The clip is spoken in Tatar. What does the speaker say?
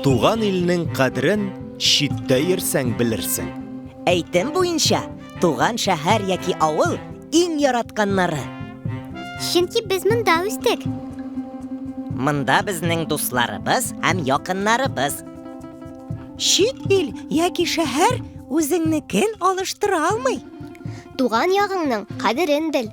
Туган илнең кадерен читтә йөрсәң белерсең. Этом буенча, туган шәһәр яки авыл иң яратканнары. Чөнки без монда үстек. Монда безнең дусларыбыз һәм якыннарыбыз. Чит ил яки шәһәр үзеңнекен алыштыра алмый. Туган ягыңның кадерен бел.